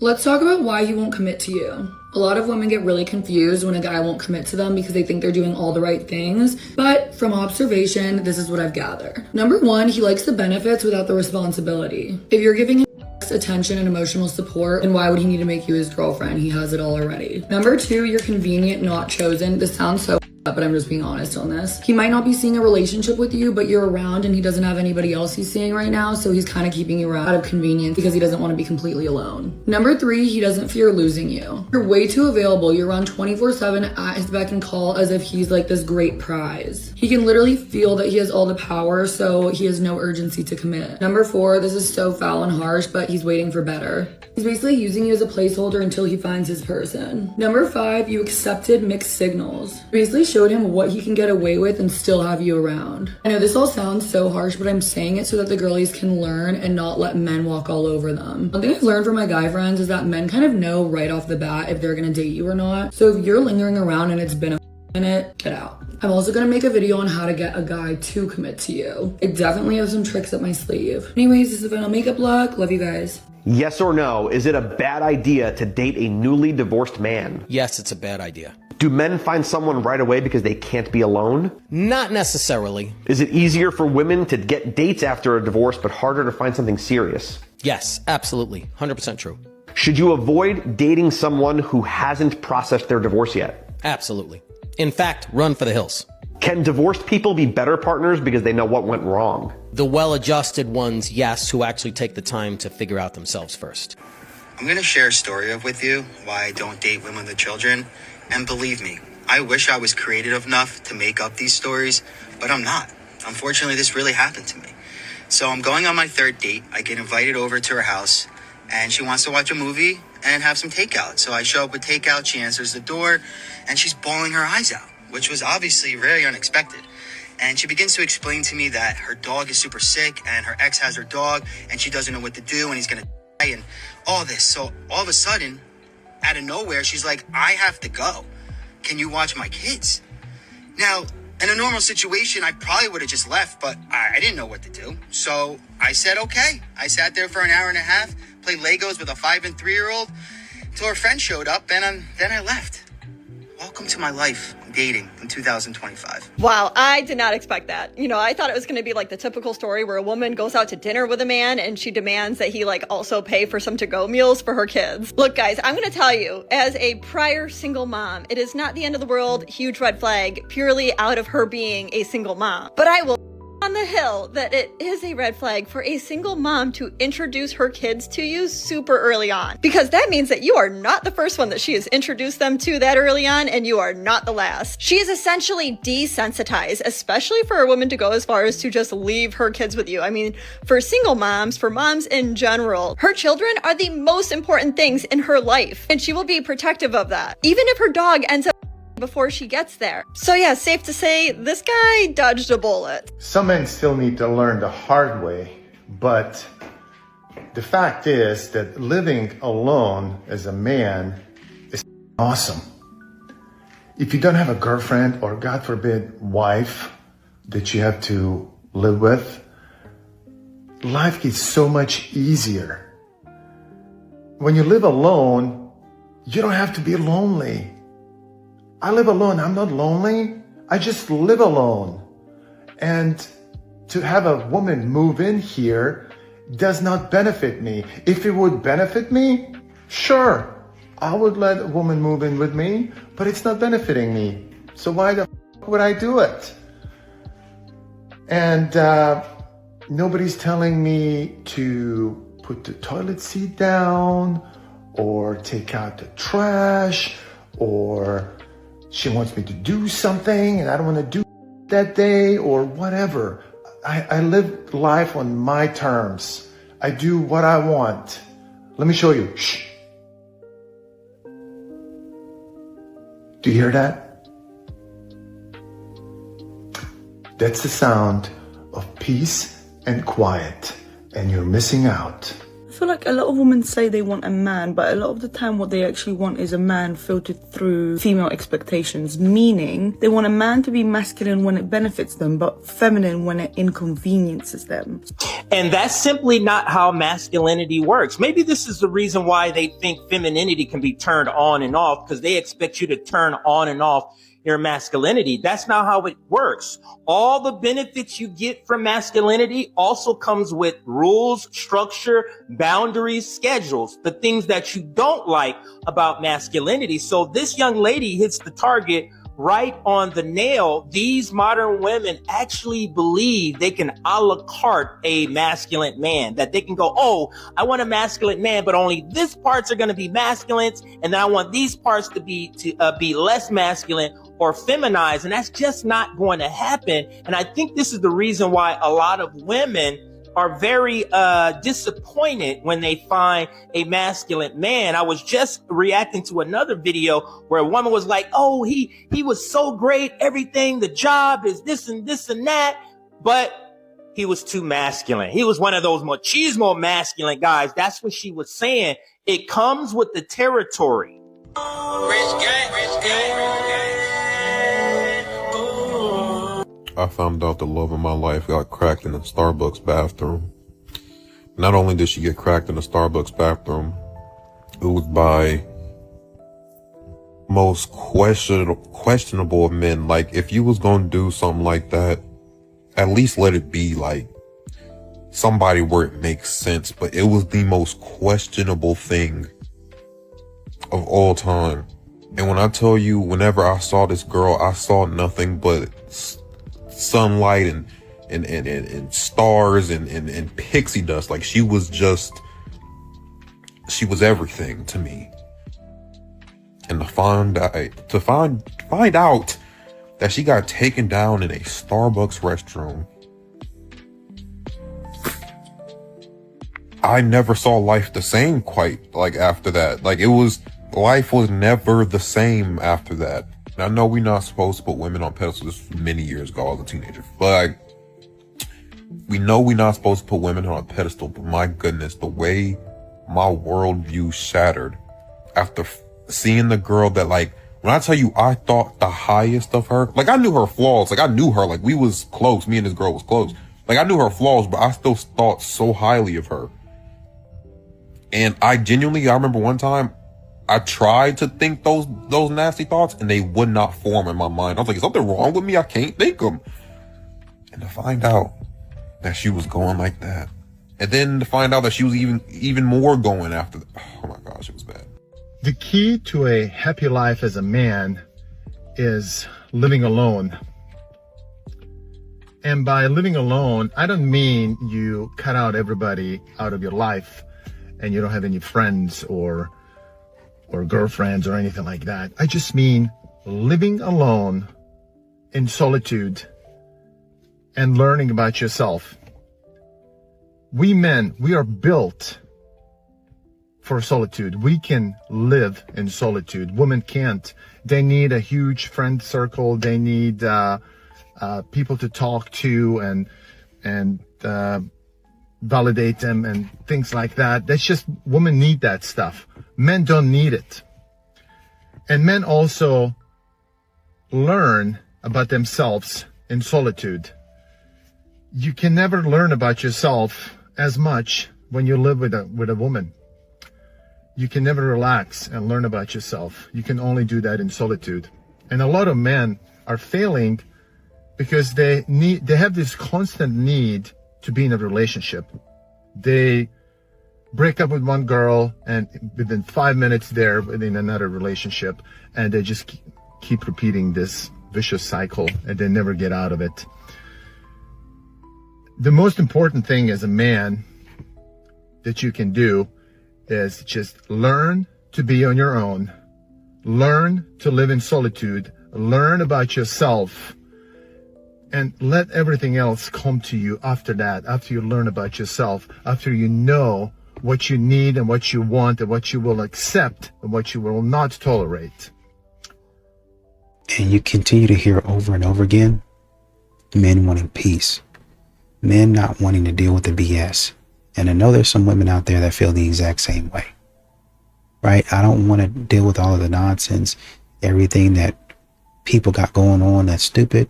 Let's talk about why he won't commit to you. A lot of women get really confused when a guy won't commit to them because they think they're doing all the right things. But from observation, this is what I've gathered. Number one, he likes the benefits without the responsibility. If you're giving him attention and emotional support, then why would he need to make you his girlfriend? He has it all already. Number two, you're convenient, not chosen. This sounds so but I'm just being honest on this. He might not be seeing a relationship with you, but you're around and he doesn't have anybody else he's seeing right now, so he's kind of keeping you around out of convenience because he doesn't want to be completely alone. Number three, he doesn't fear losing you. You're way too available. You're on 24/7 at his beck and call as if he's like this great prize. He can literally feel that he has all the power, so he has no urgency to commit. Number four, this is so foul and harsh, but he's waiting for better. He's basically using you as a placeholder until he finds his person. Number five, you accepted mixed signals. Basically showed him what he can get away with and still have you around. I know this all sounds so harsh, but I'm saying it so that the girlies can learn and not let men walk all over them. One thing I've learned from my guy friends is that men kind of know right off the bat if they're gonna date you or not. So if you're lingering around and it's been a minute, get out. I'm also gonna make a video on how to get a guy to commit to you. I definitely have some tricks up my sleeve. Anyways, this is the final makeup look. Love you guys. Yes or no, is it a bad idea to date a newly divorced man? Yes, it's a bad idea. Do men find someone right away because they can't be alone? Not necessarily. Is it easier for women to get dates after a divorce but harder to find something serious? Yes, absolutely. 100% true. Should you avoid dating someone who hasn't processed their divorce yet? Absolutely. In fact, run for the hills. Can divorced people be better partners because they know what went wrong? The well-adjusted ones, yes, who actually take the time to figure out themselves first. I'm going to share a story with you why I don't date women with children. And believe me, I wish I was creative enough to make up these stories, but I'm not. Unfortunately, this really happened to me. So I'm going on my third date. I get invited over to her house, and she wants to watch a movie and have some takeout. So I show up with takeout, she answers the door, and she's bawling her eyes out, which was obviously very unexpected. And she begins to explain to me that her dog is super sick and her ex has her dog and she doesn't know what to do and he's gonna die and all this. So all of a sudden, out of nowhere, she's like, I have to go. Can you watch my kids? Now, in a normal situation, I probably would have just left, but I didn't know what to do. So I said, okay. I sat there for an hour and a half, played Legos with a 5 and 3-year-old until her friend showed up and then I left. Welcome to my life, dating in 2025. Wow, I did not expect that. You know, I thought it was going to be like the typical story where a woman goes out to dinner with a man and she demands that he like also pay for some to-go meals for her kids. Look, guys, I'm going to tell you, as a prior single mom, it is not the end of the world, huge red flag, purely out of her being a single mom. But I will on the hill that it is a red flag for a single mom to introduce her kids to you super early on, because that means that you are not the first one that she has introduced them to that early on, and you are not the last. She is essentially desensitized, especially for a woman to go as far as to just leave her kids with you. I mean, for single moms, for moms in general, her children are the most important things in her life, and she will be protective of that, even if her dog ends up before she gets there. So yeah, safe to say, this guy dodged a bullet. Some men still need to learn the hard way, but the fact is that living alone as a man is awesome. If you don't have a girlfriend or, God forbid, wife that you have to live with, life gets so much easier. When you live alone, you don't have to be lonely. I live alone. I'm not lonely. I just live alone. And to have a woman move in here does not benefit me. If it would benefit me, sure, I would let a woman move in with me, but it's not benefiting me. So why the f would I do it? And nobody's telling me to put the toilet seat down or take out the trash, or she wants me to do something and I don't want to do that day or whatever. I live life on my terms. I do what I want. Let me show you. Shh. Do you hear that? That's the sound of peace and quiet, and you're missing out. feel like a lot of women say they want a man, but a lot of the time what they actually want is a man filtered through female expectations, meaning they want a man to be masculine when it benefits them, but feminine when it inconveniences them. And that's simply not how masculinity works. Maybe this is the reason why they think femininity can be turned on and off, because they expect you to turn on and off your masculinity. That's not how it works. All the benefits you get from masculinity also comes with rules, structure, boundaries, schedules, the things that you don't like about masculinity. So this young lady hits the target right on the nail. These modern women actually believe they can a la carte a masculine man, that they can go, oh, I want a masculine man, but only these parts are going to be masculine, and then I want these parts to be less masculine or feminized. And that's just not going to happen. And I think this is the reason why a lot of women are very disappointed when they find a masculine man. I was just reacting to another video where a woman was like, oh, he was so great, everything, the job is this and that, but he was too masculine. He was one of those machismo masculine guys. That's what she was saying. It comes with the territory. I found out the love of my life got cracked in the Starbucks bathroom. Not only did she get cracked in the Starbucks bathroom, it was by most questionable of men. Like, if you was gonna do something like that, at least let it be like somebody where it makes sense. But it was the most questionable thing of all time. And when I tell you, whenever I saw this girl, I saw nothing but sunlight and stars and pixie dust. Like, she was everything to me. And to find out that she got taken down in a Starbucks restroom, I never saw life the same quite like after that. Like, life was never the same after that. And I know we're not supposed to put women on pedestals. This was many years ago as a teenager, but we know we're not supposed to put women on a pedestal. But my goodness, the way my worldview shattered after seeing the girl that, like, when I tell you I thought the highest of her, like, I knew her flaws, like, I knew her, like, we was close, me and this girl was close, like, I knew her flaws, but I still thought so highly of her. And I remember one time I tried to think those nasty thoughts and they would not form in my mind. I was like, is something wrong with me? I can't think them. And to find out that she was going like that, and then to find out that she was even more going after that. Oh my gosh, it was bad. The key to a happy life as a man is living alone. And by living alone, I don't mean you cut out everybody out of your life and you don't have any friends or girlfriends or anything like that. I just mean living alone in solitude and learning about yourself. We men, we are built for solitude. We can live in solitude. Women can't. They need a huge friend circle. They need people to talk to and validate them and things like that. That's just, women need that stuff. Men don't need it. And men also learn about themselves in solitude. You can never learn about yourself as much when you live with a woman. You can never relax and learn about yourself. You can only do that in solitude. And a lot of men are failing because they have this constant need to be in a relationship. They break up with one girl and within 5 minutes they're in another relationship, and they just keep repeating this vicious cycle and they never get out of it. The most important thing as a man that you can do is just learn to be on your own, learn to live in solitude, learn about yourself, and let everything else come to you after that, after you learn about yourself, after you know what you need and what you want and what you will accept and what you will not tolerate. And you continue to hear over and over again, men wanting peace, men not wanting to deal with the BS, And I know there's some women out there that feel the exact same way, right? I don't want to deal with all of the nonsense, everything that people got going on that's stupid.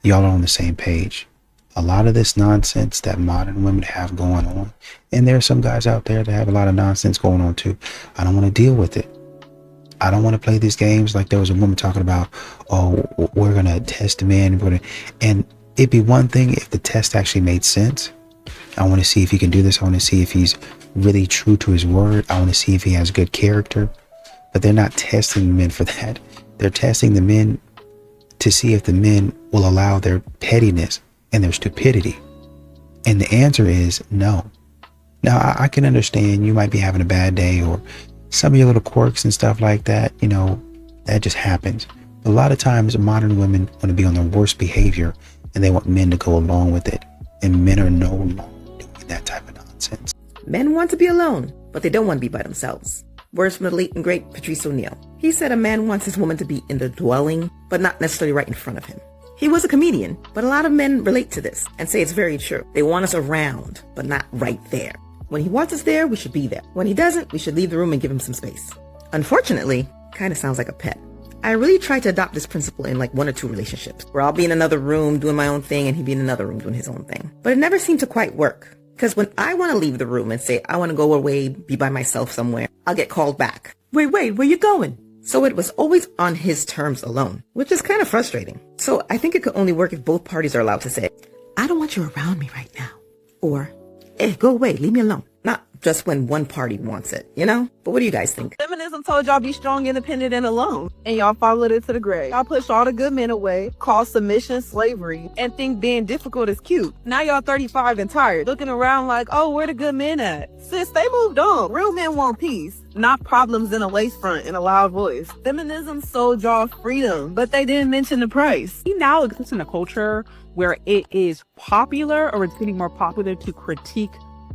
Y'all are on the same page. A lot of this nonsense that modern women have going on, and there are some guys out there that have a lot of nonsense going on too. I don't want to deal with it. I don't want to play these games like there was a woman talking about, oh, we're going to test the man. And it'd be one thing if the test actually made sense. I want to see if he can do this. I want to see if he's really true to his word. I want to see if he has good character. But they're not testing the men for that. They're testing the men to see if the men will allow their pettiness and their stupidity. And the answer is no. Now, I can understand you might be having a bad day or some of your little quirks and stuff like that. You know, that just happens. A lot of times modern women want to be on their worst behavior and they want men to go along with it. And men are no longer doing that type of nonsense. Men want to be alone, but they don't want to be by themselves. Words from the late and great Patrice O'Neill. He said a man wants his woman to be in the dwelling, but not necessarily right in front of him. He was a comedian, but a lot of men relate to this and say it's very true. They want us around, but not right there. When he wants us there, we should be there. When he doesn't, we should leave the room and give him some space. Unfortunately, kind of sounds like a pet. I really tried to adopt this principle in like 1 or 2 relationships, where I'll be in another room doing my own thing and he'd be in another room doing his own thing. But it never seemed to quite work. Because when I want to leave the room and say I want to go away, be by myself somewhere, I'll get called back. Wait, where you going? So it was always on his terms alone, which is kind of frustrating. So I think it could only work if both parties are allowed to say, I don't want you around me right now. Or, hey, go away, leave me alone. Not just when one party wants it, you know? But what do you guys think? Feminism told y'all be strong, independent, and alone. And y'all followed it to the grave. Y'all pushed all the good men away, called submission slavery, and think being difficult is cute. Now y'all 35 and tired, looking around like, oh, where the good men at? Sis, they moved on. Real men want peace, not problems in a lace front and a loud voice. Feminism sold y'all freedom, but they didn't mention the price. We now exist in a culture where it is popular, or it's getting more popular, to critique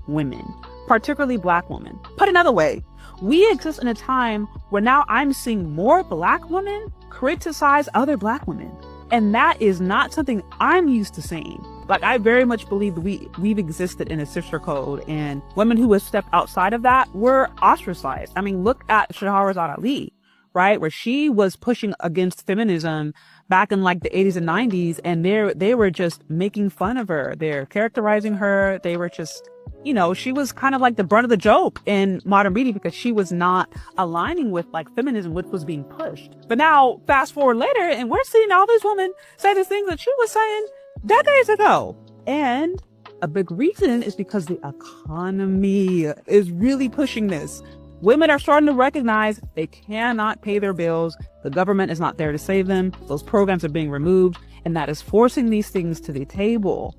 women, particularly Black women. Put another way, we exist in a time where now I'm seeing more Black women criticize other Black women. And that is not something I'm used to seeing. Like, I very much believe we've existed in a sister code, and women who have stepped outside of that were ostracized. I mean, look at Shahrazad Ali, right? Where she was pushing against feminism back in like the 80s and 90s, and they were just making fun of her. They're characterizing her. They were just, you know, she was kind of like the brunt of the joke in modern media because she was not aligning with like feminism, which was being pushed. But now fast forward later, and we're seeing all these women say these things that she was saying decades ago. And a big reason is because the economy is really pushing this. Women are starting to recognize they cannot pay their bills. The government is not there to save them. Those programs are being removed, and that is forcing these things to the table.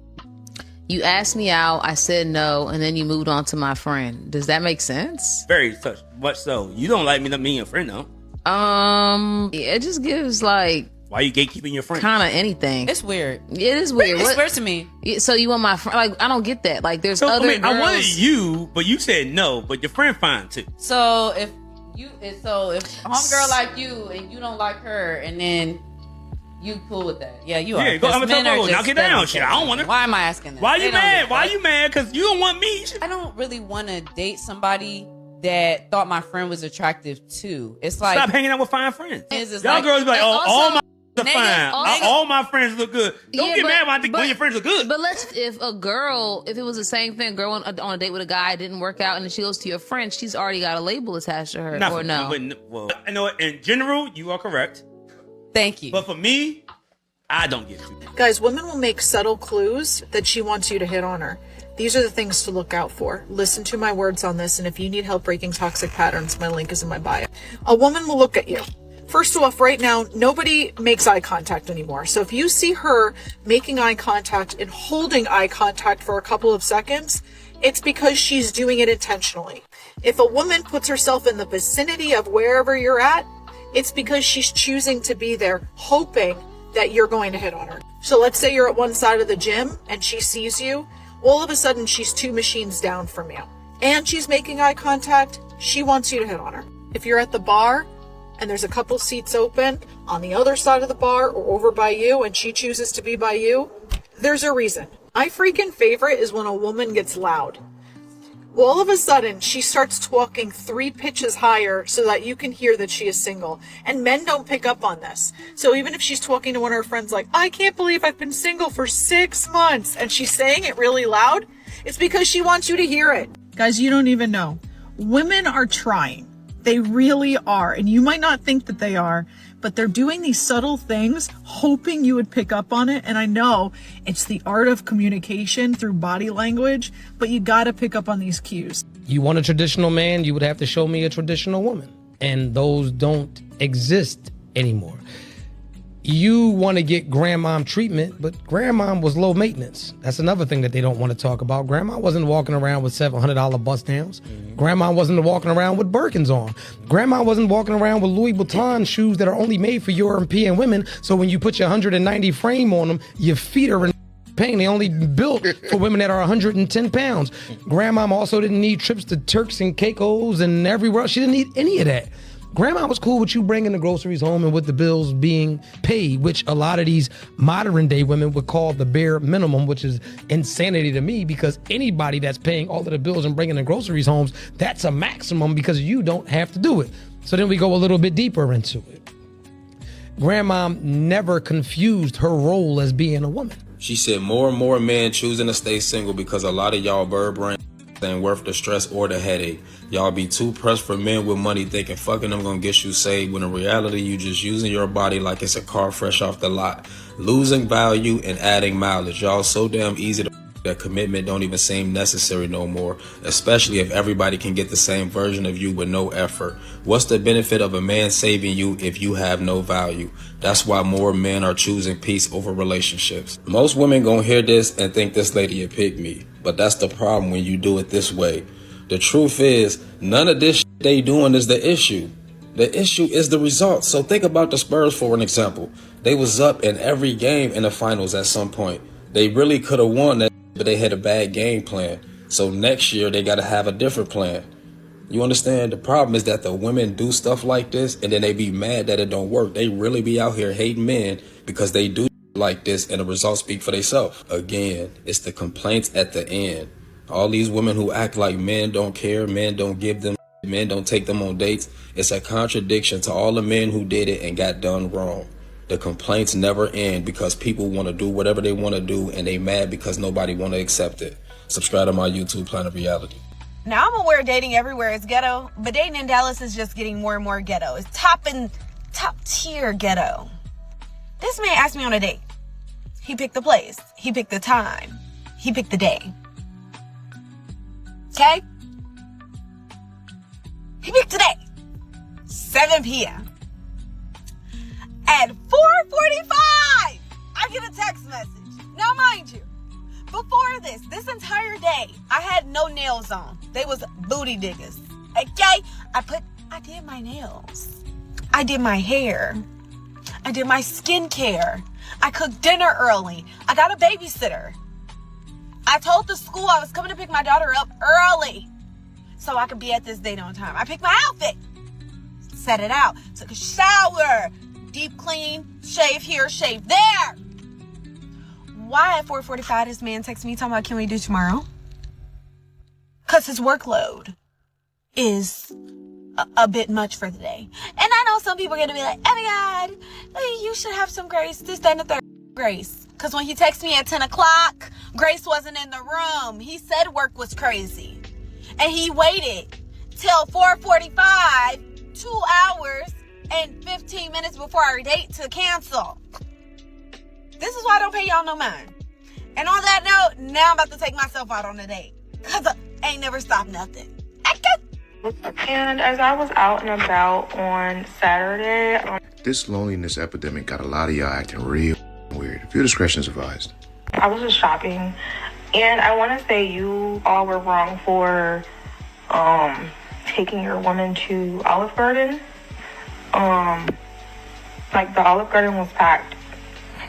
You asked me out, I said no, and then you moved on to my friend. Does that make sense? Very much so. You don't like me not being your friend, though. It just gives like, why are you gatekeeping your friend? Kind of anything. It's weird. It is weird. It's weird to me. So you want my friend? Like, I don't get that. Like, there's other girls. I wanted you, but you said no. But your friend fine too. So if homegirl like you and you don't like her, and then you cool with that? Yeah, you are. Yeah, I'm gonna tell you, knock it down. Shit, I don't want to. Why am I asking that? Why you mad? Why you mad? Because you don't want me. I don't really want to date somebody that thought my friend was attractive too. It's like, stop hanging out with fine friends. Y'all girls be like, oh, all my are fine. Also, all my friends look good. Don't get mad when I think when your friends look good. But if it was the same thing, girl on a date with a guy, didn't work out, and then she goes to your friend, she's already got a label attached to her, or no? Well, I know in general, you are correct. Thank you. But for me, I don't get you. Guys, women will make subtle clues that she wants you to hit on her. These are the things to look out for. Listen to my words on this, and if you need help breaking toxic patterns, my link is in my bio. A woman will look at you. First off, right now, nobody makes eye contact anymore. So if you see her making eye contact and holding eye contact for a couple of seconds, it's because she's doing it intentionally. If a woman puts herself in the vicinity of wherever you're at, it's because she's choosing to be there, hoping that you're going to hit on her. So let's say you're at one side of the gym and she sees you. All of a sudden, she's 2 machines down from you. And she's making eye contact. She wants you to hit on her. If you're at the bar, and there's a couple seats open on the other side of the bar or over by you, and she chooses to be by you, there's a reason. My freaking favorite is when a woman gets loud. All of a sudden, she starts talking 3 pitches higher so that you can hear that she is single. And men don't pick up on this. So even if she's talking to one of her friends like, I can't believe I've been single for 6 months, and she's saying it really loud, it's because she wants you to hear it. Guys, you don't even know. Women are trying. They really are. And you might not think that they are, but they're doing these subtle things, hoping you would pick up on it. And I know it's the art of communication through body language, but you got to pick up on these cues. You want a traditional man, you would have to show me a traditional woman. And those don't exist anymore. You want to get grandmom treatment, but grandmom was low maintenance. That's another thing that they don't want to talk about. Grandma wasn't walking around with $700 bust downs. Grandma wasn't walking around with Birkins on. Grandma wasn't walking around with Louis Vuitton shoes that are only made for European women. So when you put your 190 frame on them, your feet are in pain. They only built for women that are 110 pounds. Grandma also didn't need trips to Turks and Caicos and everywhere else. She didn't need any of that. Grandma was cool with you bringing the groceries home and with the bills being paid, which a lot of these modern day women would call the bare minimum, which is insanity to me, because anybody that's paying all of the bills and bringing the groceries home, that's a maximum because you don't have to do it. So then we go a little bit deeper into it. Grandma never confused her role as being a woman. She said more and more men choosing to stay single because a lot of y'all bird brain ain't worth the stress or the headache. Y'all be too pressed for men with money thinking fucking them gonna get you saved, when in reality you just using your body like it's a car fresh off the lot, losing value and adding mileage. Y'all so damn easy to that commitment don't even seem necessary no more, especially if everybody can get the same version of you with no effort. What's the benefit of a man saving you if you have no value? That's why more men are choosing peace over relationships. Most women gonna hear this and think this lady a pygmy, but that's the problem when you do it this way. The truth is, none of this shit they doing is the issue. The issue is the result. So think about the Spurs for an example. They was up in every game in the finals at some point. They really could have won that, but they had a bad game plan. So next year they got to have a different plan. You understand? The problem is that the women do stuff like this and then they be mad that it don't work. They really be out here hating men because they do like this and the results speak for themselves. Again, it's the complaints at the end. All these women who act like men don't care, men don't give them, men don't take them on dates. It's a contradiction to all the men who did it and got done wrong. The complaints never end because people want to do whatever they want to do and they mad because nobody want to accept it. Subscribe to my YouTube, Planet Reality. Now I'm aware dating everywhere is ghetto, but dating in Dallas is just getting more and more ghetto. It's top tier ghetto. This man asked me on a date. He picked the place. He picked the time. He picked the day. Okay? He picked today. 7 p.m. At 4:45, I get a text message. Now, mind you, before this entire day, I had no nails on. They was booty diggers. Okay? I did my nails. I did my hair. I did my skincare. I cooked dinner early. I got a babysitter. I told the school I was coming to pick my daughter up early so I could be at this date on time. I picked my outfit, set it out, took a shower, deep clean, shave here, shave there. Why at 4:45 this man texts me talking about, can we do tomorrow? Because his workload is a bit much for the day. And I know some people are going to be like, oh my God, you should have some grace. This, that, and the third. Grace. Because when he texted me at 10 o'clock, Grace wasn't in the room. He said work was crazy. And he waited till 4:45, 2 hours and 15 minutes before our date to cancel. This is why I don't pay y'all no mind. And on that note, now I'm about to take myself out on a date. Because I ain't never stopped nothing. And as I was out and about on Saturday... This loneliness epidemic got a lot of y'all acting real weird. A few discretion is advised. I was just shopping. And I want to say you all were wrong for taking your woman to Olive Garden. Like, the Olive Garden was packed.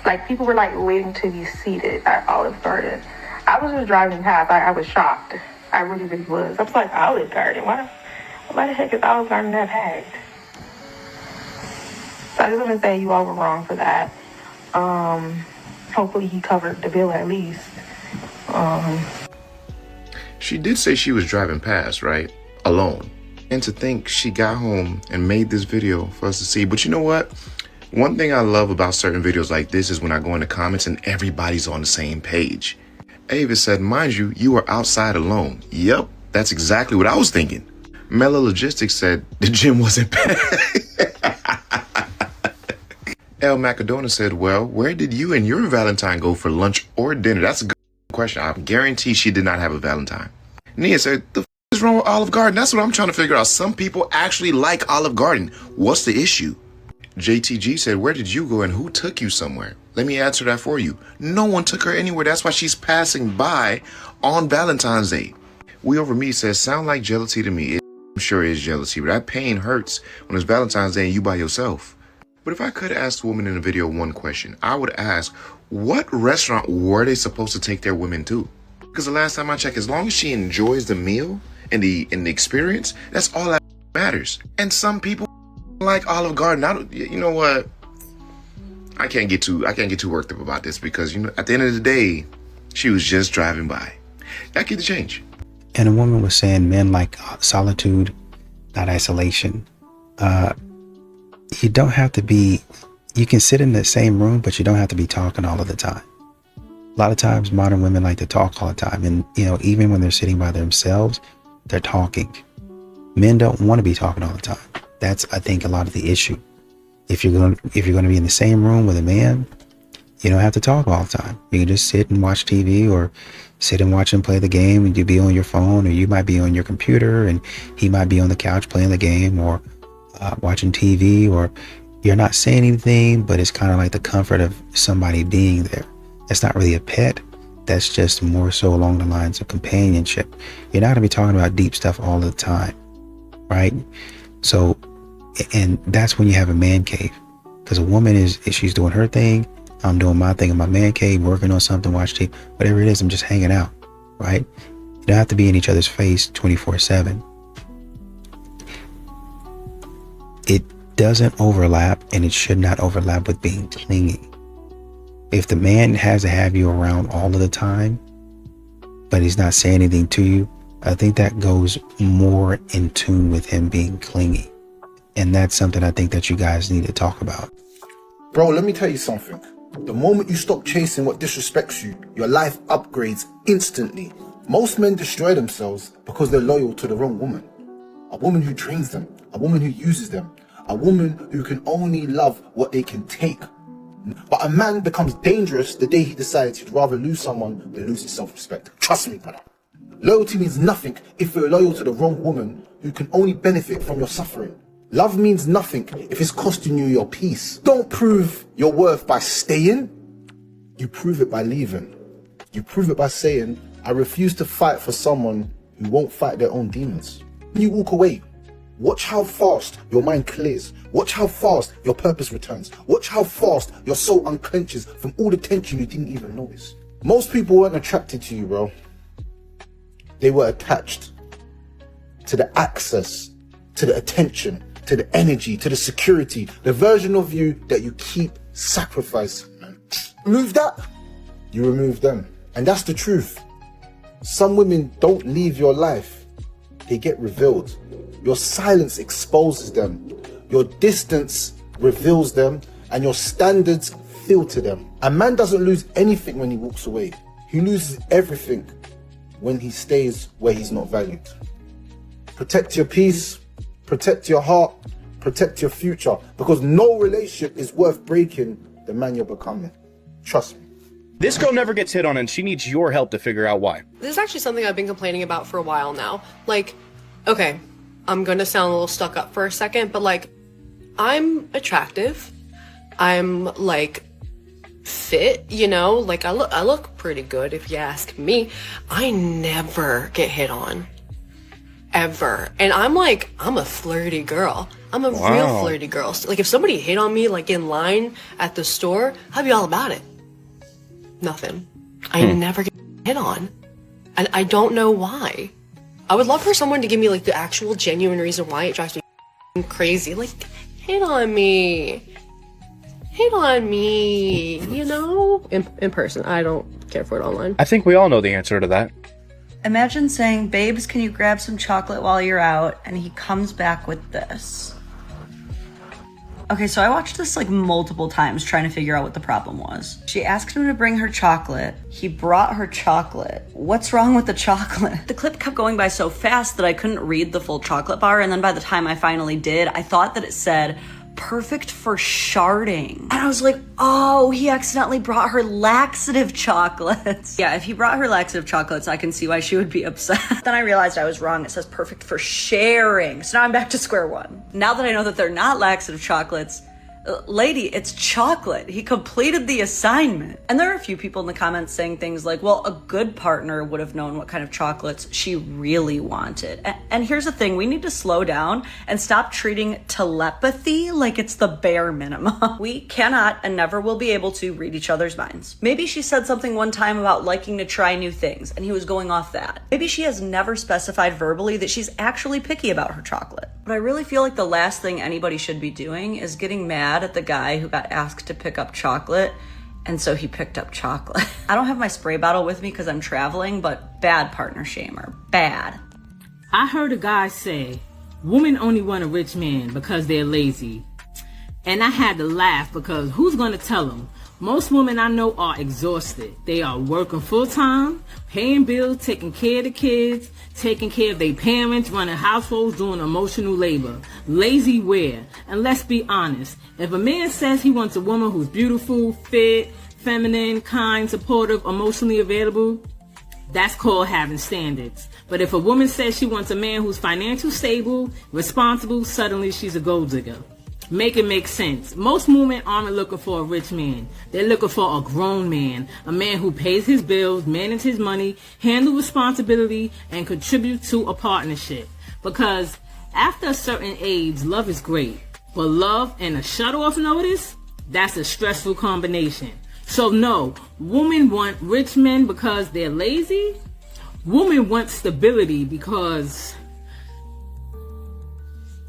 Like, people were, like, waiting to be seated at Olive Garden. I was just driving past. I was shocked. I really, really was. I was like, Olive Garden? Why the heck is Olive Garden that packed? So I just want to say you all were wrong for that. Hopefully he covered the bill at least. She did say she was driving past, right? Alone. And to think she got home and made this video for us to see. But you know what? One thing I love about certain videos like this is when I go in the comments and everybody's on the same page. Ava said, mind you, you were outside alone. Yep, that's exactly what I was thinking. Mela Logistics said the gym wasn't bad. El Macadona said, well, where did you and your Valentine go for lunch or dinner? That's a good question. I guarantee she did not have a Valentine. Nia said, the f is wrong with Olive Garden? That's what I'm trying to figure out. Some people actually like Olive Garden. What's the issue? JTG said, where did you go and who took you somewhere? Let me answer that for you. No one took her anywhere. That's why she's passing by on Valentine's Day. We Over Me says, sound like jealousy to me. It sure is jealousy, but that pain hurts when it's Valentine's Day and you by yourself. But if I could ask the woman in the video one question, I would ask, what restaurant were they supposed to take their women to? Because the last time I checked, as long as she enjoys the meal and the experience, that's all that matters. And some people like Olive Garden. You know what? I can't get too worked up about this because, you know, at the end of the day, she was just driving by. That get the change. And a woman was saying men like solitude, not isolation. You don't have to be, you can sit in the same room, but you don't have to be talking all of the time. A lot of times modern women like to talk all the time. And, you know, even when they're sitting by themselves, they're talking. Men don't want to be talking all the time. That's, I think, a lot of the issue. If you're going to be in the same room with a man, you don't have to talk all the time. You can just sit and watch TV or sit and watch him play the game, and you be on your phone, or you might be on your computer and he might be on the couch playing the game or watching TV, or you're not saying anything, but it's kind of like the comfort of somebody being there. It's not really a pet. That's just more so along the lines of companionship. You're not going to be talking about deep stuff all the time, right? So, and that's when you have a man cave, because a woman is she's doing her thing, I'm doing my thing in my man cave, working on something, watch TV, whatever it is, I'm just hanging out, right? You don't have to be in each other's face 24/7. It doesn't overlap, and it should not overlap with being clingy. If the man has to have you around all of the time, but he's not saying anything to you, I think that goes more in tune with him being clingy. And that's something I think that you guys need to talk about. Bro, let me tell you something. The moment you stop chasing what disrespects you, your life upgrades instantly. Most men destroy themselves because they're loyal to the wrong woman. A woman who drains them, a woman who uses them, a woman who can only love what they can take. But a man becomes dangerous the day he decides he'd rather lose someone than lose his self-respect. Trust me, brother. Loyalty means nothing if you're loyal to the wrong woman who can only benefit from your suffering. Love means nothing if it's costing you your peace. Don't prove your worth by staying. You prove it by leaving. You prove it by saying, I refuse to fight for someone who won't fight their own demons. When you walk away, watch how fast your mind clears. Watch how fast your purpose returns. Watch how fast your soul unclenches from all the tension you didn't even notice. Most people weren't attracted to you, bro. They were attached to the access, to the attention, to the energy, to the security, the version of you that you keep sacrificing, man. Remove that, you remove them. And that's the truth. Some women don't leave your life. They get revealed. Your silence exposes them. Your distance reveals them, and your standards filter them. A man doesn't lose anything when he walks away. He loses everything when he stays where he's not valued. Protect your peace, protect your heart, protect your future, because no relationship is worth breaking the man you're becoming. Trust me. This girl never gets hit on, and she needs your help to figure out why. This is actually something I've been complaining about for a while now. Like, okay, I'm gonna sound a little stuck up for a second, but like, I'm attractive. I'm like fit, you know, like I look pretty good if you ask me. I never get hit on. Ever. And I'm a flirty girl. I'm a real flirty girl. So, like if somebody hit on me like in line at the store, I'd be all about it. Nothing. I never get hit on. And I don't know why. I would love for someone to give me like the actual genuine reason why it drives me crazy. Like, hit on me. Hit on me, you know? In person. I don't care for it online. I think we all know the answer to that. Imagine saying, babes, can you grab some chocolate while you're out? And he comes back with this. Okay, so I watched this like multiple times trying to figure out what the problem was. She asked him to bring her chocolate. He brought her chocolate. What's wrong with the chocolate? The clip kept going by so fast that I couldn't read the full chocolate bar. And then by the time I finally did, I thought that it said, perfect for sharding. And I was like, oh, he accidentally brought her laxative chocolates. Yeah, if he brought her laxative chocolates, I can see why she would be upset. Then I realized I was wrong. It says perfect for sharing. So now I'm back to square one. Now that I know that they're not laxative chocolates, lady, it's chocolate. He completed the assignment. And there are a few people in the comments saying things like, well, a good partner would have known what kind of chocolates she really wanted. And here's the thing, we need to slow down and stop treating telepathy like it's the bare minimum. We cannot and never will be able to read each other's minds. Maybe she said something one time about liking to try new things and he was going off that. Maybe she has never specified verbally that she's actually picky about her chocolate. But I really feel like the last thing anybody should be doing is getting mad at the guy who got asked to pick up chocolate, and so he picked up chocolate. I don't have my spray bottle with me because I'm traveling, but bad partner shamer. Bad. I heard a guy say, women only want a rich man because they're lazy. And I had to laugh because who's going to tell them? Most women I know are exhausted. They are working full time, paying bills, taking care of the kids, taking care of their parents, running households, doing emotional labor. Lazy where? And let's be honest, if a man says he wants a woman who's beautiful, fit, feminine, kind, supportive, emotionally available, that's called having standards. But if a woman says she wants a man who's financially stable, responsible, suddenly she's a gold digger. Make it make sense. Most women aren't looking for a rich man. They're looking for a grown man. A man who pays his bills, manages his money, handles responsibility, and contributes to a partnership. Because after a certain age, love is great. But love and a shut-off notice, that's a stressful combination. So no, women want rich men because they're lazy. Women want stability because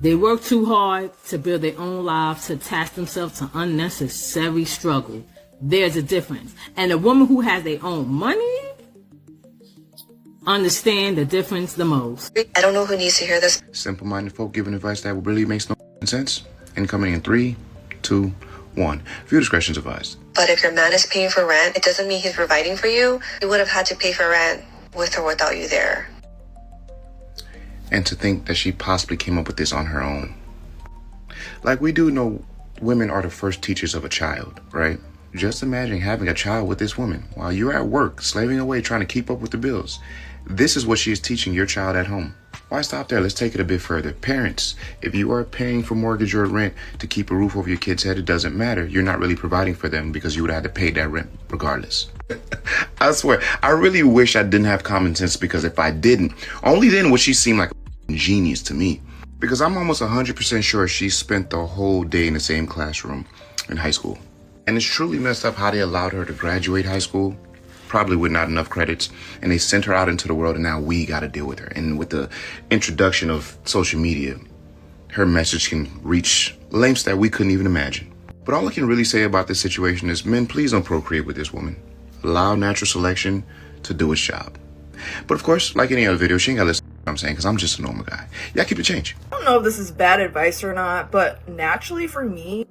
they work too hard to build their own lives, to attach themselves to unnecessary struggle. There's a difference. And a woman who has their own money understand the difference the most. I don't know who needs to hear this. Simple-minded folk giving advice that really makes no sense. Incoming in 3, 2, 1. Viewer discretion advised. But if your man is paying for rent, it doesn't mean he's providing for you. He would have had to pay for rent with or without you there. And to think that she possibly came up with this on her own. Like, we do know women are the first teachers of a child, right? Just imagine having a child with this woman while you're at work, slaving away, trying to keep up with the bills. This is what she is teaching your child at home. Why stop there? Let's take it a bit further. Parents, if you are paying for mortgage or rent to keep a roof over your kid's head, it doesn't matter. You're not really providing for them because you would have to pay that rent regardless. I swear, I really wish I didn't have common sense, because if I didn't, only then would she seem like a genius to me. Because I'm almost 100% sure she spent the whole day in the same classroom in high school. And it's truly messed up how they allowed her to graduate high school, probably with not enough credits, and they sent her out into the world, and now we got to deal with her. And with the introduction of social media, her message can reach lengths that we couldn't even imagine. But all I can really say about this situation is, men, please don't procreate with this woman. Allow natural selection to do its job. But of course, like any other video, she ain't gotta listen to what I'm saying, because I'm just a normal guy. Yeah, keep it change. I don't know if this is bad advice or not, but naturally for me,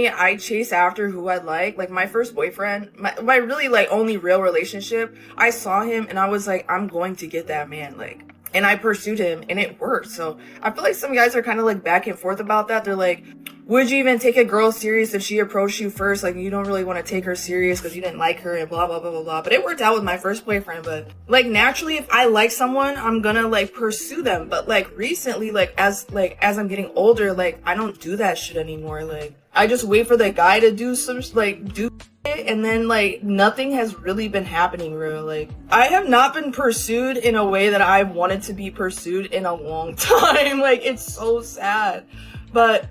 I chase after who I like. Like, my first boyfriend, my really, like, only real relationship, I saw him and I was like, I'm going to get that man, like, and I pursued him and it worked. So I feel like some guys are kind of like back and forth about that. They're like, would you even take a girl serious if she approached you first? Like, you don't really want to take her serious because you didn't like her and blah, blah, blah, blah, blah. But it worked out with my first boyfriend. But, like, naturally, if I like someone, I'm gonna, like, pursue them. But, like, recently, as I'm getting older, like, I don't do that shit anymore. Like, I just wait for the guy to do some, like, do shit, and then, like, nothing has really been happening, bro. Like, I have not been pursued in a way that I wanted to be pursued in a long time. Like, it's so sad. But,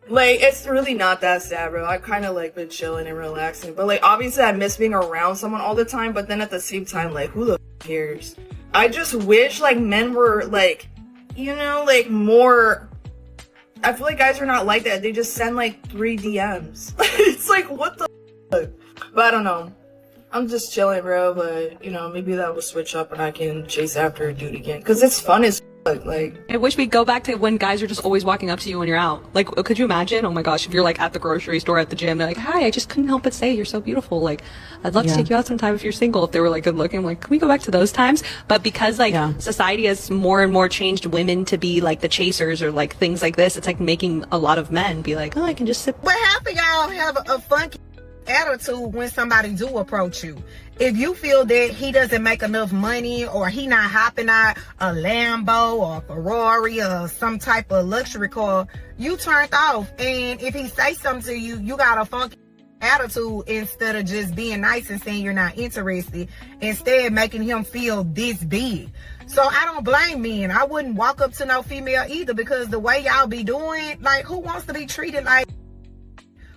like, it's really not that sad, bro. I kind of, like, been chilling and relaxing. But, like, obviously I miss being around someone all the time. But then at the same time, like, who the f cares? I just wish, like, men were, like, you know, like, more... I feel like guys are not like that. They just send, like, 3 DMs. It's like, what the f? But I don't know. I'm just chilling, bro, but, you know, maybe that will switch up and I can chase after a dude again. Because it's fun as fuck, like... I wish we'd go back to when guys are just always walking up to you when you're out. Like, could you imagine? Oh my gosh, if you're like at the grocery store, at the gym, they're like, hi, I just couldn't help but say you're so beautiful. Like, I'd love to take you out sometime if you're single. If they were like good looking, like, can we go back to those times? But because like society has more and more changed women to be like the chasers or like things like this, it's like making a lot of men be like, oh, I can just sit. What happened? Y'all have a funky attitude when somebody do approach you. If you feel that he doesn't make enough money or he not hopping out a Lambo or a Ferrari or some type of luxury car, you turned off. And if he say something to you, you got a funky attitude instead of just being nice and saying you're not interested, instead making him feel this big. So I don't blame men. I wouldn't walk up to no female either, because the way y'all be doing, like, who wants to be treated like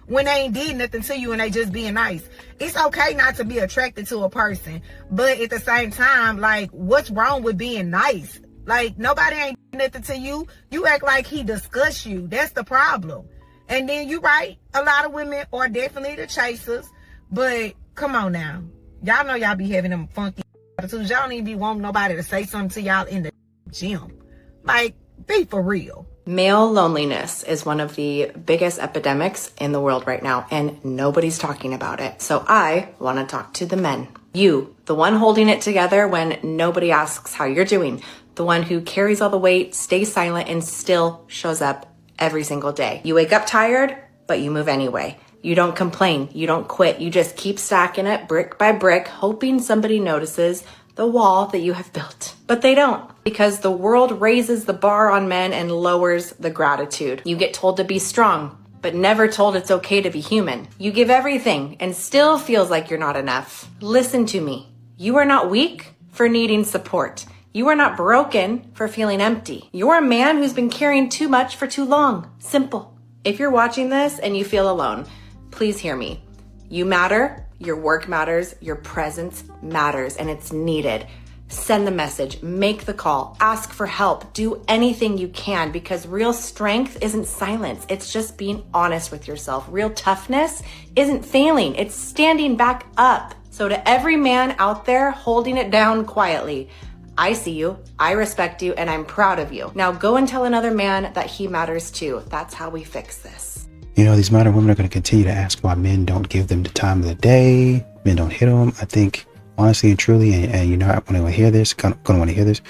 when they ain't did nothing to you and they just being nice? It's okay not to be attracted to a person, but at the same time, like, what's wrong with being nice? Like, nobody ain't did nothing to you. You act like he disgusts you. That's the problem. And then you right, a lot of women are definitely the chasers, but come on now. Y'all know y'all be having them funky attitudes. Y'all don't even be wanting nobody to say something to y'all in the gym. Like, be for real. Male loneliness is one of the biggest epidemics in the world right now, and nobody's talking about it. So I want to talk to the men. You, the one holding it together when nobody asks how you're doing, the one who carries all the weight, stays silent, and still shows up every single day. You wake up tired, but you move anyway. You don't complain, you don't quit, you just keep stacking it brick by brick, hoping somebody notices the wall that you have built. But they don't, because the world raises the bar on men and lowers the gratitude. You get told to be strong, but never told it's okay to be human. You give everything and still feels like you're not enough. Listen to me. You are not weak for needing support. You are not broken for feeling empty. You're a man who's been carrying too much for too long. Simple. If you're watching this and you feel alone, please hear me. You matter. Your work matters, your presence matters, and it's needed. Send the message, make the call, ask for help, do anything you can, because real strength isn't silence. It's just being honest with yourself. Real toughness isn't failing, it's standing back up. So to every man out there holding it down quietly, I see you, I respect you, and I'm proud of you. Now go and tell another man that he matters too. That's how we fix this. You know, these modern women are going to continue to ask why men don't give them the time of the day, men don't hit them. I think, honestly and truly, and you know, when I hear this, going to want to hear this,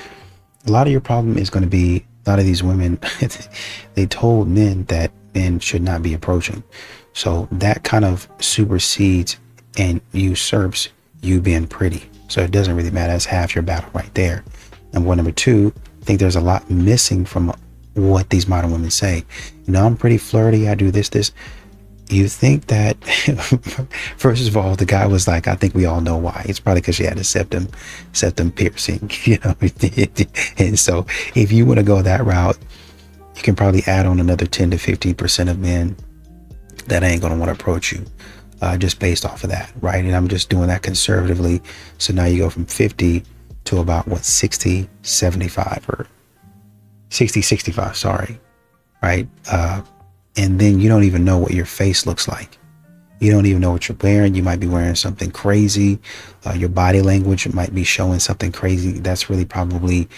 a lot of your problem is going to be a lot of these women, they told men that men should not be approaching. So that kind of supersedes and usurps you being pretty. So it doesn't really matter. That's half your battle right there. And number two, I think there's a lot missing from what these modern women say. You know, I'm pretty flirty, I do this. You think that, first of all, the guy was like, I think we all know why. It's probably because she had a septum piercing, you know. And so if you want to go that route, you can probably add on another 10 to 15% of men that ain't going to want to approach you, just based off of that, right? And I'm just doing that conservatively. So now you go from 50 to about, 60, 75, or 60, 65, sorry, right? And then you don't even know what your face looks like. You don't even know what you're wearing. You might be wearing something crazy. Your body language might be showing something crazy. That's really probably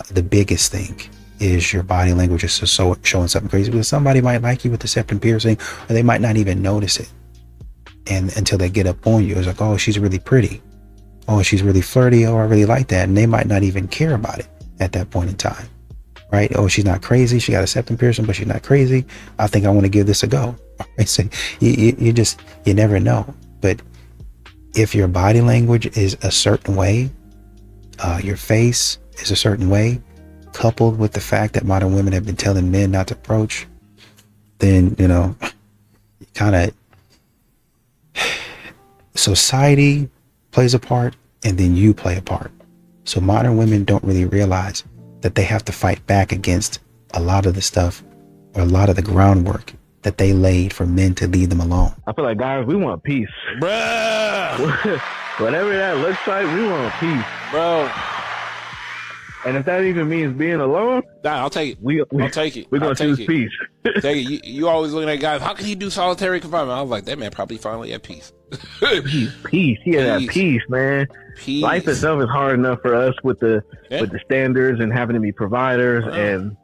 the biggest thing, is your body language is showing something crazy, because somebody might like you with the septum piercing, or they might not even notice it. And until they get up on you, it's like, oh, she's really pretty. Oh, she's really flirty. Oh, I really like that. And they might not even care about it at that point in time. Right? Oh, she's not crazy. She got a septum piercing, but she's not crazy. I think I want to give this a go. Right? So you never know. But if your body language is a certain way, your face is a certain way, coupled with the fact that modern women have been telling men not to approach, then, you know, kind of society plays a part, and then you play a part. So modern women don't really realize that they have to fight back against a lot of the stuff, or a lot of the groundwork that they laid for men to leave them alone. I feel like, guys, we want peace. Bruh! Whatever that looks like, we want peace. Bro. And if that even means being alone, I'll take it. We're going to choose peace. You always looking at guys, how can he do solitary confinement? I was like, that man probably finally at peace. Peace. He had that peace, man. Peace. Life itself is hard enough for us with the standards and having to be providers and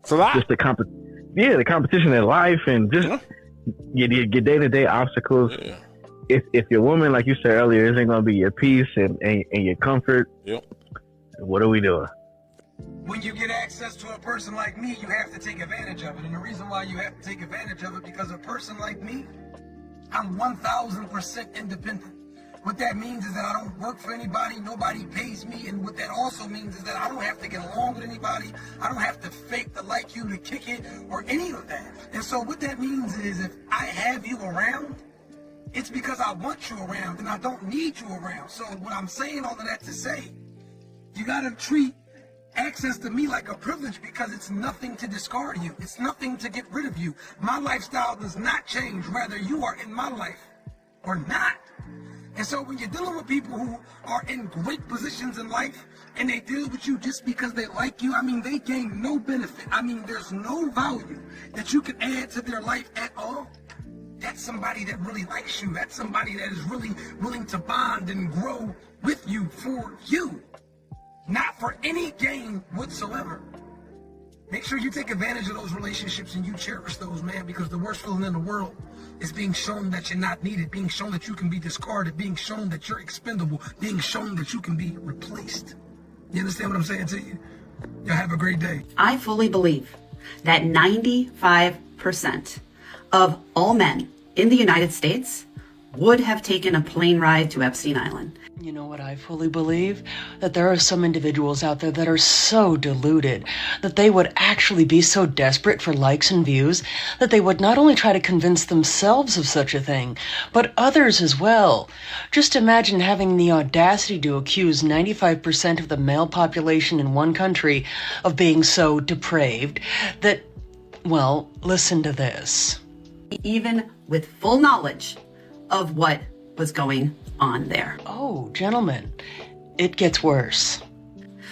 it's a lot. Just the competition in life and just your day-to-day obstacles. Yeah. If your woman, like you said earlier, isn't going to be your peace and your comfort, what are we doing? When you get access to a person like me, you have to take advantage of it. And the reason why you have to take advantage of it, because a person like me, I'm 1,000% independent. What that means is that I don't work for anybody, nobody pays me, and what that also means is that I don't have to get along with anybody, I don't have to fake to like you to kick it, or any of that. And so what that means is if I have you around, it's because I want you around, and I don't need you around. So what I'm saying all of that to say, you gotta treat access to me like a privilege, because it's nothing to discard you. It's nothing to get rid of you. My lifestyle does not change whether you are in my life or not. And so when you're dealing with people who are in great positions in life and they deal with you just because they like you, I mean, they gain no benefit. I mean, there's no value that you can add to their life at all. That's somebody that really likes you. That's somebody that is really willing to bond and grow with you for you. Not for any gain whatsoever. Make sure you take advantage of those relationships and you cherish those, man, because the worst feeling in the world is being shown that you're not needed, being shown that you can be discarded, being shown that you're expendable, being shown that you can be replaced. You understand what I'm saying to you? Y'all have a great day. I fully believe that 95% of all men in the United States would have taken a plane ride to Epstein Island. You know what I fully believe? That there are some individuals out there that are so deluded that they would actually be so desperate for likes and views that they would not only try to convince themselves of such a thing, but others as well. Just imagine having the audacity to accuse 95% of the male population in one country of being so depraved that, well, listen to this. Even with full knowledge of what was going on there. Oh, gentlemen, it gets worse.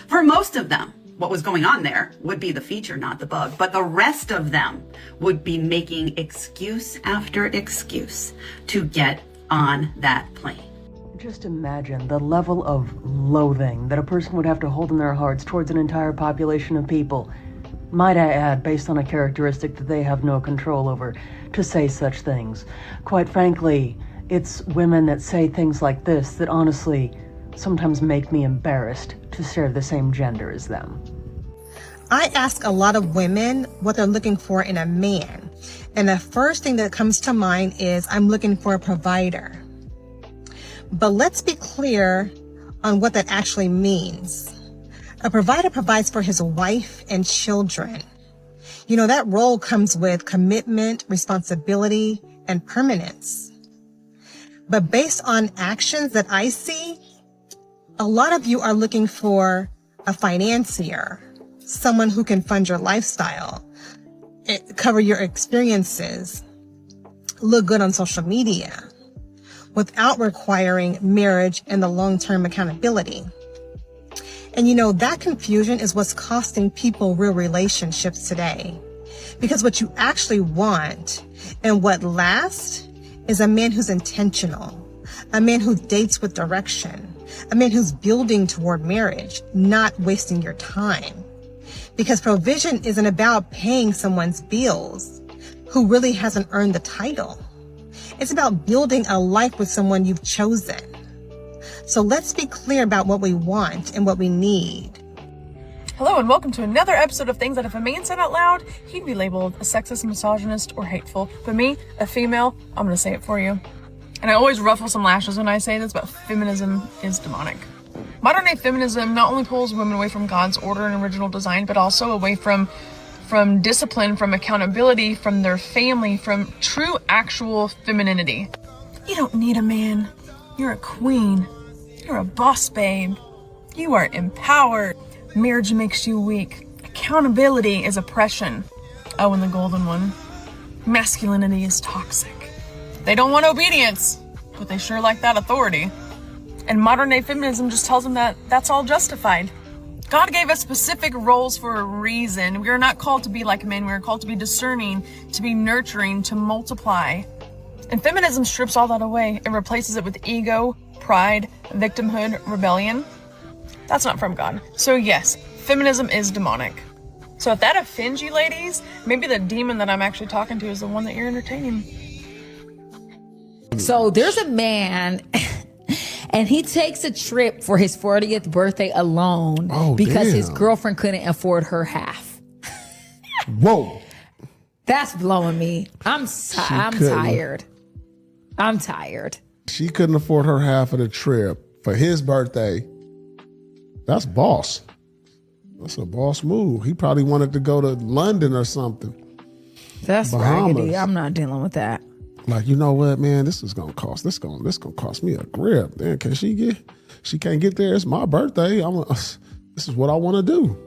For most of them, what was going on there would be the feature, not the bug. But the rest of them would be making excuse after excuse to get on that plane. Just imagine the level of loathing that a person would have to hold in their hearts towards an entire population of people, might I add, based on a characteristic that they have no control over, to say such things. Quite frankly, it's women that say things like this that honestly sometimes make me embarrassed to share the same gender as them. I ask a lot of women what they're looking for in a man. And the first thing that comes to mind is I'm looking for a provider. But let's be clear on what that actually means. A provider provides for his wife and children. You know, that role comes with commitment, responsibility, and permanence. But based on actions that I see, a lot of you are looking for a financier, someone who can fund your lifestyle, cover your experiences, look good on social media, without requiring marriage and the long-term accountability. And you know, that confusion is what's costing people real relationships today. Because what you actually want and what lasts is a man who's intentional, a man who dates with direction, a man who's building toward marriage, not wasting your time. Because provision isn't about paying someone's bills who really hasn't earned the title. It's about building a life with someone you've chosen. So let's be clear about what we want and what we need. Hello and welcome to another episode of Things That If a Man Said Out Loud, he'd be labeled a sexist, misogynist, or hateful. But me, a female, I'm gonna say it for you. And I always ruffle some lashes when I say this, but feminism is demonic. Modern day feminism not only pulls women away from God's order and original design, but also away from discipline, from accountability, from their family, from true, actual femininity. You don't need a man. You're a queen. You're a boss babe. You are empowered. Marriage makes you weak. Accountability is oppression. Oh, and the golden one. Masculinity is toxic. They don't want obedience, but they sure like that authority. And modern day feminism just tells them that that's all justified. God gave us specific roles for a reason. We are not called to be like men. We are called to be discerning, to be nurturing, to multiply. And feminism strips all that away. It replaces it with ego, pride, victimhood, rebellion. That's not from God. So yes, feminism is demonic. So if that offends you ladies, maybe the demon that I'm actually talking to is the one that you're entertaining. So there's a man and he takes a trip for his 40th birthday alone because his girlfriend couldn't afford her half. Whoa. That's blowing me. I'm tired. I'm tired. She couldn't afford her half of the trip for his birthday. That's boss. That's a boss move. He probably wanted to go to London or something. That's Bahamas. raggedy. I'm not dealing with that. Like, you know what, man, this gonna cost me a grip. Man, she can't get there. It's my birthday. This is what I want to do.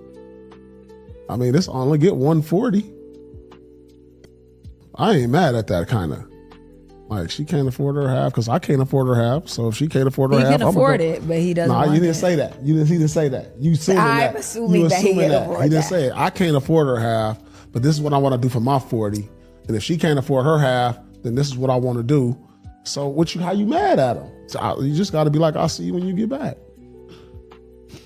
I mean, this only get 140. I ain't mad at that kind of. Like, she can't afford her half because I can't afford her half. So if she can't afford her half, He can afford it, but he doesn't. Nah, want you didn't it. say that. He didn't say that. You assuming that. I'm assuming that he can afford He didn't that. say it. I can't afford her half, but this is what I want to do for my 40. And if she can't afford her half, then this is what I want to do. So how you mad at him? So you just got to be like, I'll see you when you get back.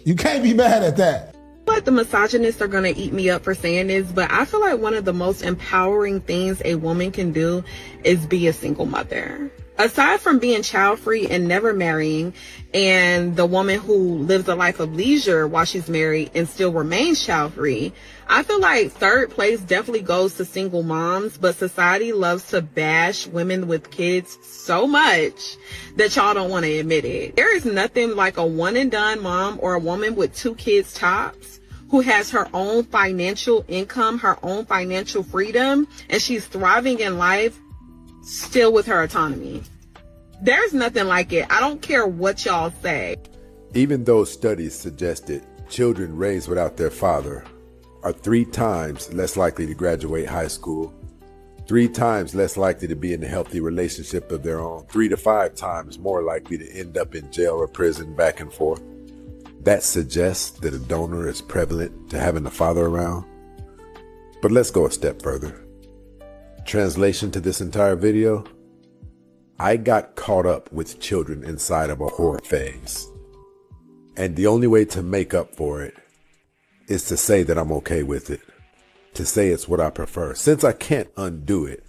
You can't be mad at that. Like the misogynists are going to eat me up for saying this, but I feel like one of the most empowering things a woman can do is be a single mother. Aside from being child-free and never marrying, and the woman who lives a life of leisure while she's married and still remains child-free, I feel like third place definitely goes to single moms, but society loves to bash women with kids so much that y'all don't want to admit it. There is nothing like a one-and-done mom or a woman with 2 kids tops who has her own financial income, her own financial freedom, and she's thriving in life still with her autonomy. There's nothing like it. I don't care what y'all say. Even though studies suggested children raised without their father are 3 times less likely to graduate high school, 3 times less likely to be in a healthy relationship of their own, 3 to 5 times more likely to end up in jail or prison back and forth, that suggests that a donor is prevalent to having a father around. But let's go a step further. Translation to this entire video: I got caught up with children inside of a whore phase. And the only way to make up for it is to say that I'm okay with it. To say it's what I prefer. Since I can't undo it,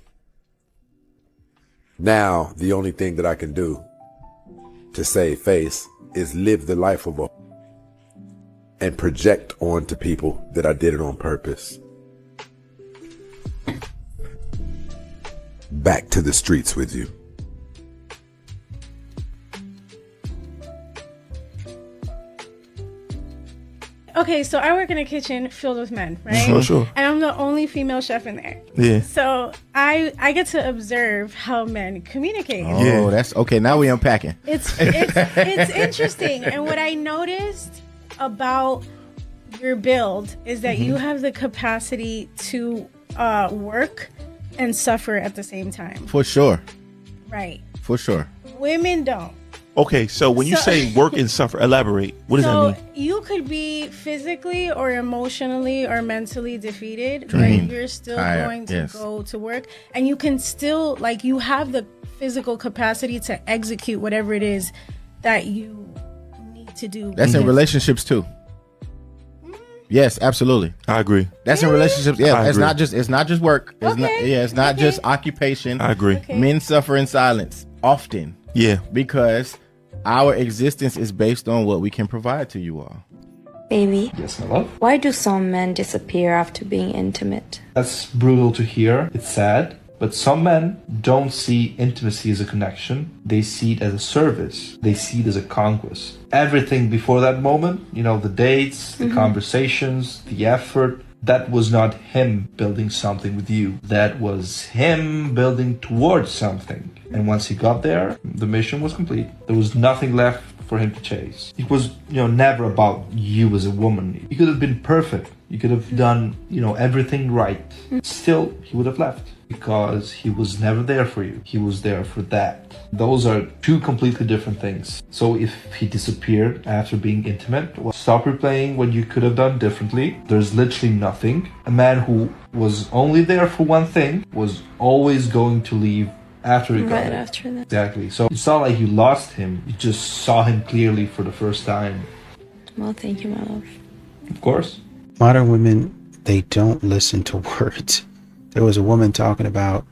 now the only thing that I can do to save face is live the life of a and project onto people that I did it on purpose. Back to the streets with you. Okay, so I work in a kitchen filled with men, right? Sure. And I'm the only female chef in there. Yeah. So I get to observe how men communicate. Oh, that's okay. Now we unpacking. It's interesting. And what I noticed about your build is that you have the capacity to work and suffer at the same time. For sure. Right. For sure. Women don't. Okay, so when you say work and suffer, elaborate. What does that mean? You could be physically or emotionally or mentally defeated, Drained. but you're still Tired, going to yes. go to work, and you can still, like, you have the physical capacity to execute whatever it is that you need to do. That's in because- relationships too. Yes, absolutely. I agree. That's in relationships. Yeah, I it's agree. not just work. It's not, yeah, it's not just occupation. I agree. Okay. Men suffer in silence often. Yeah. Because our existence is based on what we can provide to you all. Baby. Yes, my love? Why do some men disappear after being intimate? That's brutal to hear. It's sad. But some men don't see intimacy as a connection. They see it as a service. They see it as a conquest. Everything before that moment, you know, the dates, the conversations, the effort, that was not him building something with you. That was him building towards something. And once he got there, the mission was complete. There was nothing left for him to chase. It was, never about you as a woman. You could have been perfect. You could have done, everything right. Still, he would have left. because he was never there for you. He was there for that. Those are two completely different things. So if he disappeared after being intimate, well, stop replaying what you could have done differently. There's literally nothing. A man who was only there for one thing was always going to leave after he got Right it. after that. Exactly. So it's not like you lost him. You just saw him clearly for the first time. Well, thank you, my love. Of course. Modern women, they don't listen to words. There was a woman talking about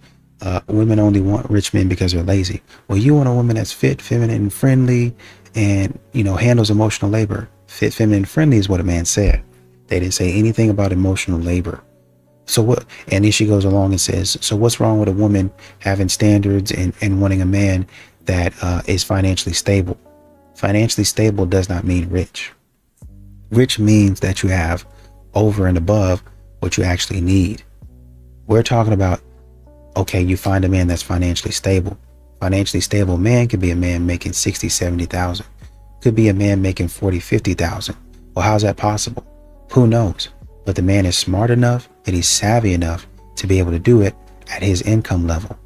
women only want rich men because they're lazy. Well, you want a woman that's fit, feminine, and friendly, and, you know, handles emotional labor. Fit, feminine, and friendly is what a man said. They didn't say anything about emotional labor. So what? And then she goes along and says, so what's wrong with a woman having standards and wanting a man that is financially stable? Financially stable does not mean rich. Rich means that you have over and above what you actually need. We're talking about, okay, you find a man that's financially stable. Financially stable man could be a man making 60, 70,000. Could be a man making 40, 50,000. Well, how's that possible? Who knows? But the man is smart enough and he's savvy enough to be able to do it at his income level.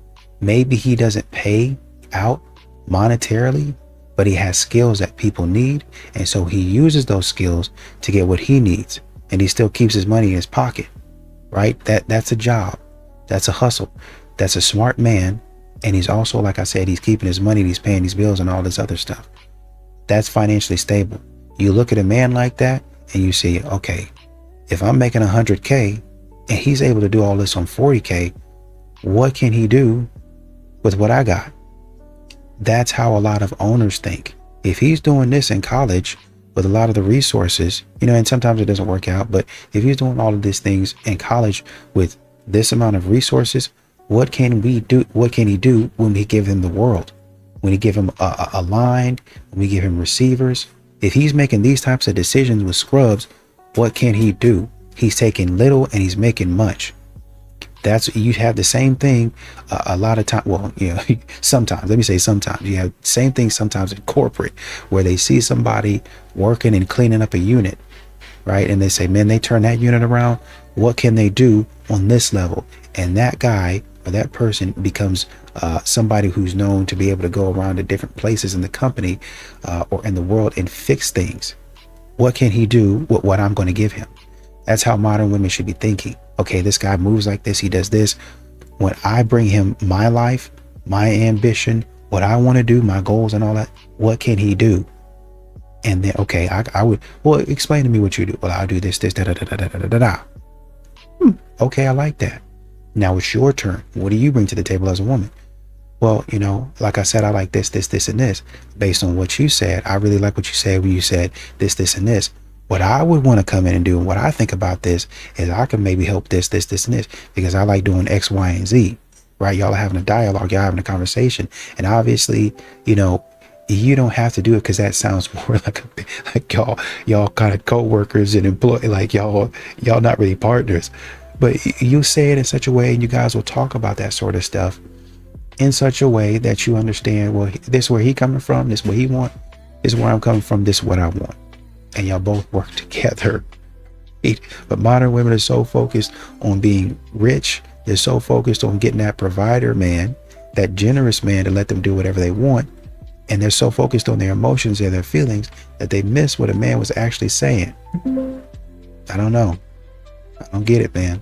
Maybe he doesn't pay out monetarily, but he has skills that people need. And so he uses those skills to get what he needs. And he still keeps his money in his pocket, right? That's a job. That's a hustle. That's a smart man. And he's also, like I said, he's keeping his money, he's paying his bills and all this other stuff. That's financially stable. You look at a man like that and you see, okay, if I'm making 100K and he's able to do all this on 40K, what can he do with what I got? That's how a lot of owners think. If he's doing this in college with a lot of the resources, you know, and sometimes it doesn't work out, but if he's doing all of these things in college with this amount of resources, what can we do? What can he do when we give him the world? When we give him a line, when we give him receivers? If he's making these types of decisions with scrubs, what can he do? He's taking little and he's making much. That's, you have the same thing a lot of time. Well, you know, sometimes, let me say sometimes, you have the same thing sometimes in corporate where they see somebody working and cleaning up a unit, right? And they say, man, they turn that unit around. What can they do on this level? And that guy or that person becomes somebody who's known to be able to go around to different places in the company or in the world and fix things. What can he do with what I'm going to give him? That's how modern women should be thinking. Okay, this guy moves like this, he does this. When I bring him my life, my ambition, what I want to do, my goals and all that, what can he do? And then, okay, I would, well, explain to me what you do. Well, I'll do this, da, da, da, da, da, da, da, da. Okay, I like that. Now it's your turn. What do you bring to the table as a woman? Well, you know, like I said, I like this, this, this, and this. Based on what you said, I really like what you said when you said this, this, and this. What I would want to come in and do, and what I think about this, is I can maybe help this, this, this, and this, because I like doing X, Y, and Z, right? Y'all are having a dialogue, y'all having a conversation. And obviously, you know, you don't have to do it because that sounds more like y'all kind of co-workers and employee, like y'all not really partners. But you say it in such a way, and you guys will talk about that sort of stuff in such a way that you understand, well, this is where he coming from, this is what he want, this is where I'm coming from, this is what I want. And y'all both work together. But modern women are so focused on being rich. They're so focused on getting that provider man, that generous man to let them do whatever they want. And they're so focused on their emotions and their feelings that they miss what a man was actually saying. I don't know. I don't get it, man.